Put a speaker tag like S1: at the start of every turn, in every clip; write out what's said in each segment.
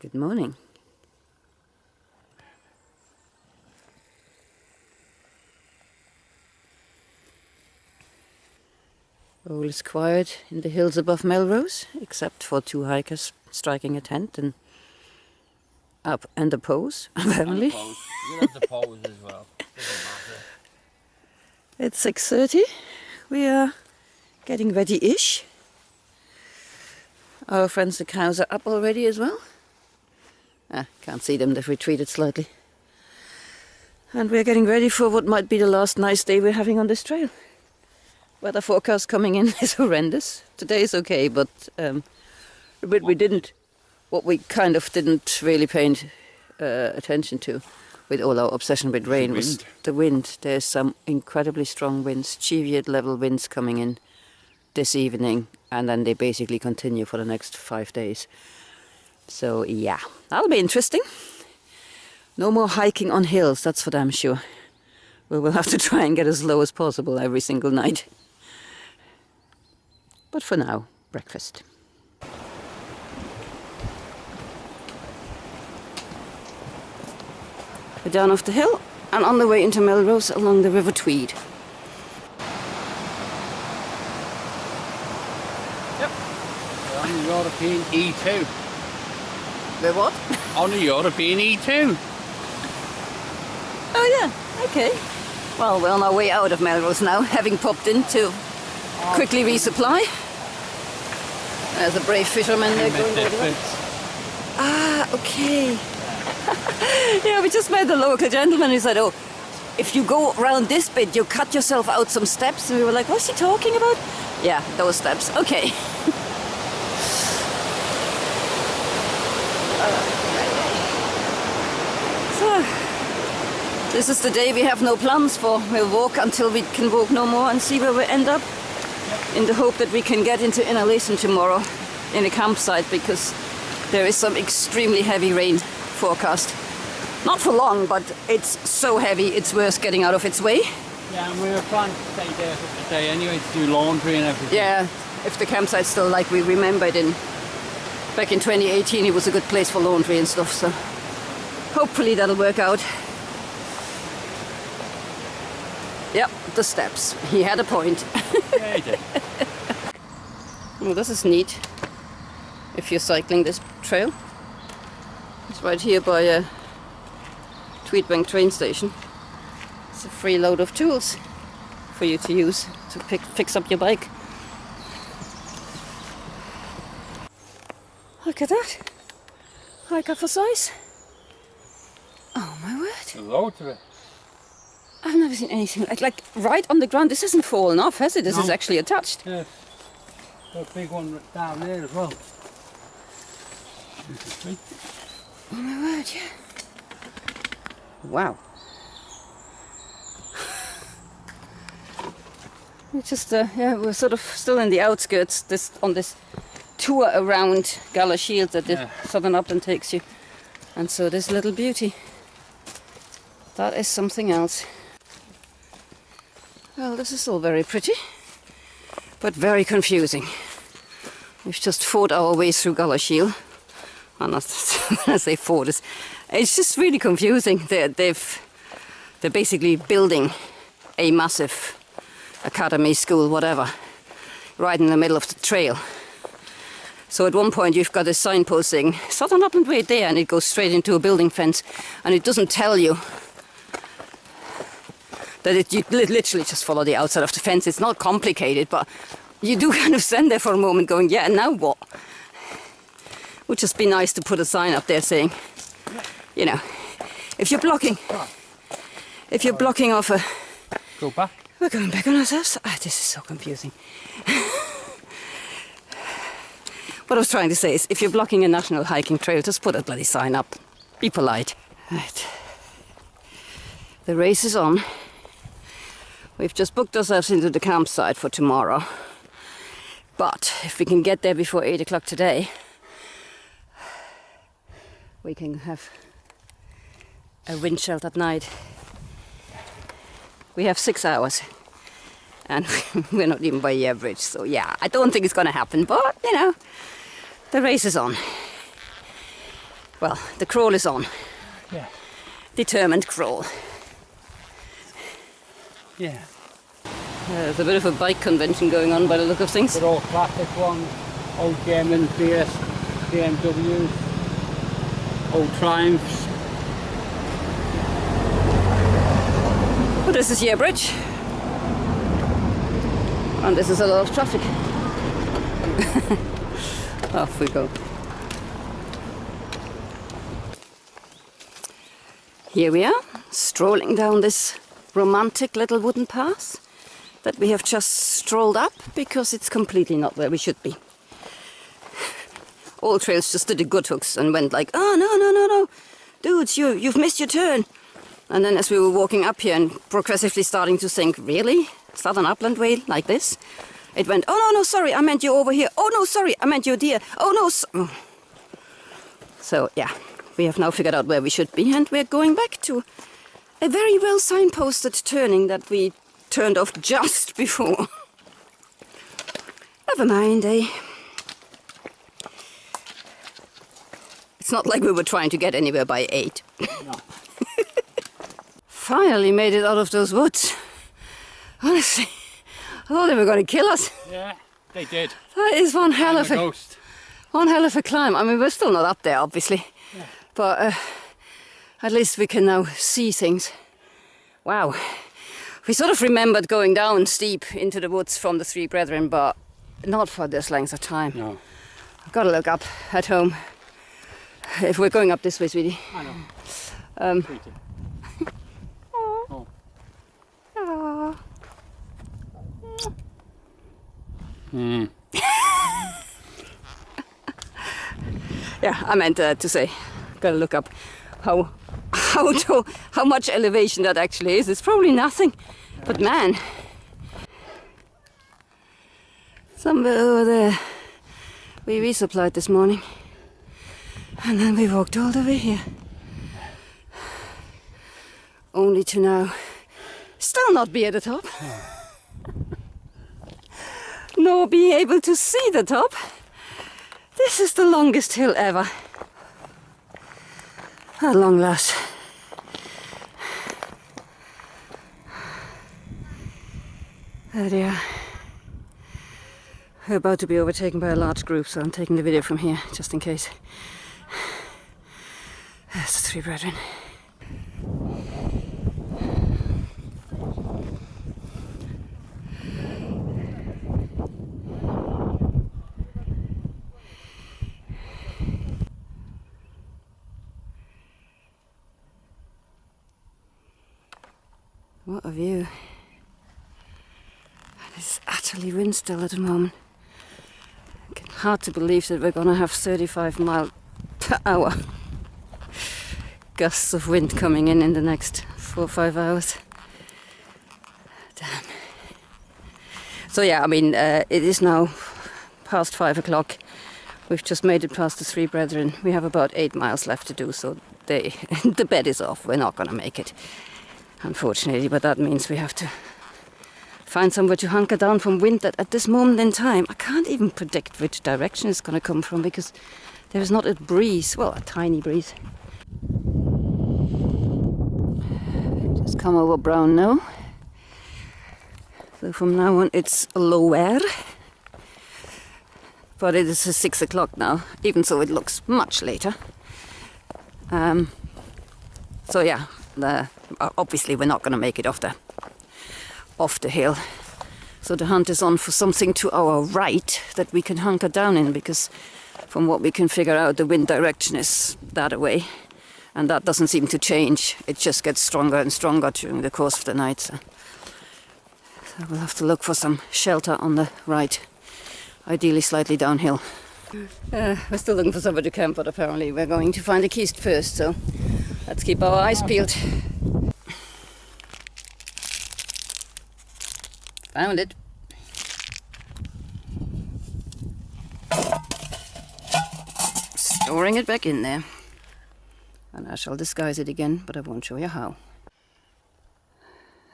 S1: Good morning. All is quiet in the hills above Melrose, except for 2 hikers striking a tent and up and a pose, apparently.
S2: You'll have the pose as well. Doesn't matter.
S1: It's 6:30. We are getting ready-ish. Our friends the cows are up already as well. Can't see them, they've retreated slightly. And we're getting ready for what might be the last nice day we're having on this trail. Weather forecast coming in is horrendous. Today is okay, but what we kind of didn't really pay attention to with all our obsession with rain was the wind. There's some incredibly strong winds, Cheviot level winds coming in this evening, and then they basically continue for the next 5 days. So yeah, that'll be interesting. No more hiking on hills, that's for damn sure. We will have to try and get as low as possible every single night. But for now, breakfast. We're down off the hill and on the way into Melrose along the River Tweed.
S2: Yep. We're on the European E2.
S1: The what?
S2: On the European E2.
S1: Oh yeah, okay. Well, we're on our way out of Melrose now, having popped in to quickly resupply. There's a brave fisherman there going over. Ah, okay. Yeah, we just met the local gentleman who said, oh, if you go around this bit, you cut yourself out some steps. And we were like, what's he talking about? Yeah, those steps. Okay. So, this is the day we have no plans for. We'll walk until we can walk no more and see where we end up. In the hope that we can get into Innerleithen tomorrow in a campsite, because there is some extremely heavy rain forecast. Not for long, but it's so heavy it's worth getting out of its way.
S2: Yeah, and we were planning to stay there for the day anyway to do laundry and everything.
S1: Yeah, if the campsite's still like we remembered back in 2018, it was a good place for laundry and stuff, so hopefully that'll work out. Yep, the steps. He had a point.
S2: Yeah, he did.
S1: Well, this is neat if you're cycling this trail. It's right here by a Tweedbank train station. It's a free load of tools for you to use to fix up your bike. Look at that. Hike up for size. Oh my word.
S2: There's loads of it.
S1: I've never seen anything like right on the ground. This hasn't fallen off, has it? This is actually attached.
S2: Yeah. Got a big one down there as well.
S1: Oh my word, yeah. Wow. It's just, yeah, we're sort of still in the outskirts on this tour around Galashiels that the Southern Upland takes you. And so this little beauty, that is something else. Well, this is all very pretty, but very confusing. We've just fought our way through Galashiel. When I say fought, it's just really confusing. They're basically building a massive academy, school, whatever, right in the middle of the trail. So at one point you've got a signpost saying Southern Upland Way there, and it goes straight into a building fence, and it doesn't tell you that you literally just follow the outside of the fence. It's not complicated, but you do kind of stand there for a moment going, yeah, now what? Would just be nice to put a sign up there saying, you know, if you're blocking off a...
S2: Go back.
S1: We're going back on ourselves. Ah, this is so confusing. What I was trying to say is, if you're blocking a national hiking trail, just put a bloody sign up. Be polite. Right. The race is on. We've just booked ourselves into the campsite for tomorrow. But if we can get there before 8 o'clock today, we can have a wind shelter at night. We have 6 hours. And we're not even by the average. So yeah, I don't think it's going to happen. But, you know, the race is on. Well, the crawl is on.
S2: Yeah.
S1: Determined crawl.
S2: Yeah.
S1: There's a bit of a bike convention going on by the look of things.
S2: Good old classic ones. Old German BS, BMWs. Old Triumphs.
S1: But this is Year Bridge. And this is a lot of traffic. Off we go. Here we are, strolling down this romantic little wooden path that we have just strolled up because it's completely not where we should be. All trails just did the good hooks and went like, oh no, dudes, you've missed your turn. And then as we were walking up here and progressively starting to think, really? Southern Upland Way like this? It went, oh no, sorry, I meant you over here. Oh no, sorry, I meant you dear. Oh no. So yeah, we have now figured out where we should be and we're going back to a very well signposted turning that we turned off just before. Never mind, eh? It's not like we were trying to get anywhere by 8.
S2: No.
S1: Finally made it out of those woods. Honestly, I thought they were going to kill us.
S2: Yeah, they did.
S1: That is one hell of a climb. I mean, we're still not up there, obviously.
S2: Yeah.
S1: But at least we can now see things. Wow. We sort of remembered going down steep into the woods from the Three Brethren, but not for this length of time.
S2: No.
S1: I've got to look up at home. If we're going up this way, sweetie.
S2: I know. Sweetie. Oh.
S1: Aww. Yeah, I meant to say, gotta look up how much elevation that actually is. It's probably nothing, but man, somewhere over there we resupplied this morning, and then we walked all the way here, only to now still not be at the top. Nor being able to see the top. This is the longest hill ever. At long last. There they are. We're about to be overtaken by a large group, so I'm taking the video from here, just in case. There's the Three Brethren. What a view. It's utterly wind still at the moment. Hard to believe that we're going to have 35-mile-per-hour gusts of wind coming in the next 4 or 5 hours. Damn. So yeah, I mean, it is now past 5 o'clock. We've just made it past the Three Brethren. We have about 8 miles left to do, so the bet is off. We're not going to make it, unfortunately, but that means we have to find somewhere to hunker down from wind that at this moment in time I can't even predict which direction it's going to come from because there is not a breeze, well, a tiny breeze. Just come over Brown now. So from now on it's lower, but it is 6 o'clock now, even so it looks much later. So yeah, obviously we're not going to make it off the hill. So the hunt is on for something to our right that we can hunker down in, because from what we can figure out the wind direction is that way, and that doesn't seem to change. It just gets stronger and stronger during the course of the night. So we'll have to look for some shelter on the right, ideally slightly downhill. We're still looking for somewhere to camp, but apparently we're going to find a kist first, so let's keep our eyes peeled. Found it. Storing it back in there. And I shall disguise it again, but I won't show you how.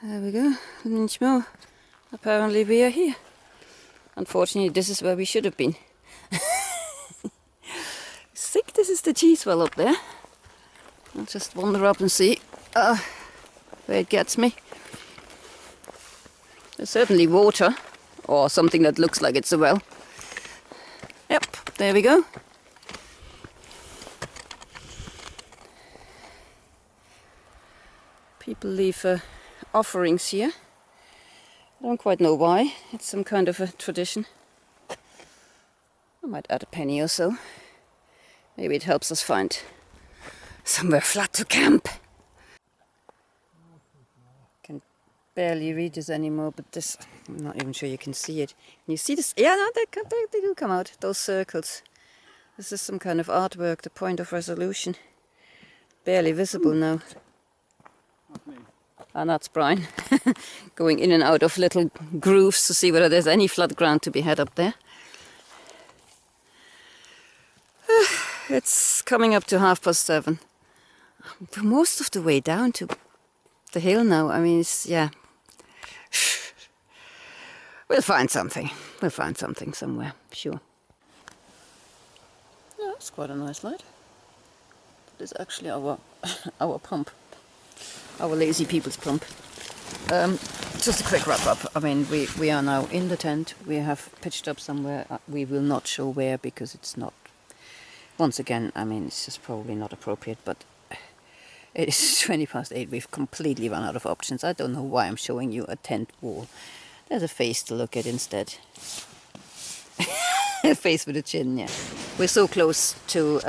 S1: There we go, an inch more. Apparently we are here. Unfortunately, this is where we should have been. think this is the cheese well up there. I'll just wander up and see where it gets me. There's certainly water, or something that looks like it's a well. Yep, there we go. People leave offerings here. I don't quite know why. It's some kind of a tradition. I might add a penny or so. Maybe it helps us find somewhere flat to camp. Can barely read this anymore, but this, I'm not even sure you can see it. Can you see this? Yeah, no, they do come out, those circles. This is some kind of artwork, the point of resolution. Barely visible now. And that's Brian, going in and out of little grooves to see whether there's any flat ground to be had up there. It's coming up to 7:30. We're most of the way down to the hill now. I mean, it's, yeah. We'll find something. We'll find something somewhere, sure. Yeah, it's quite a nice light. This is actually our pump. Our lazy people's pump. Just a quick wrap up. I mean, we are now in the tent. We have pitched up somewhere. We will not show where because it's not, once again, I mean, it's just probably not appropriate, but it is 8:20. We've completely run out of options. I don't know why I'm showing you a tent wall. There's a face to look at instead. A face with a chin, yeah. We're so close to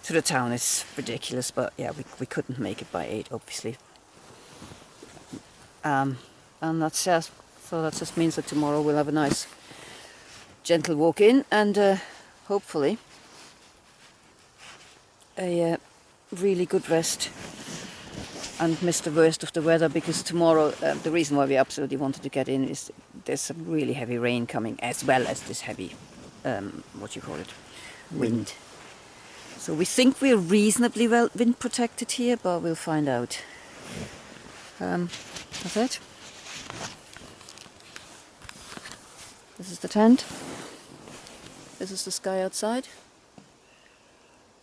S1: the town, it's ridiculous, but yeah, we couldn't make it by 8, obviously. And that's just, so that just means that tomorrow we'll have a nice gentle walk in and hopefully a really good rest and miss the worst of the weather, because tomorrow, the reason why we absolutely wanted to get in is there's some really heavy rain coming, as well as this heavy, wind. So we think we're reasonably well wind protected here, but we'll find out. That's it. This is the tent. This is the sky outside.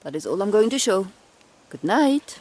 S1: That is all I'm going to show. Good night.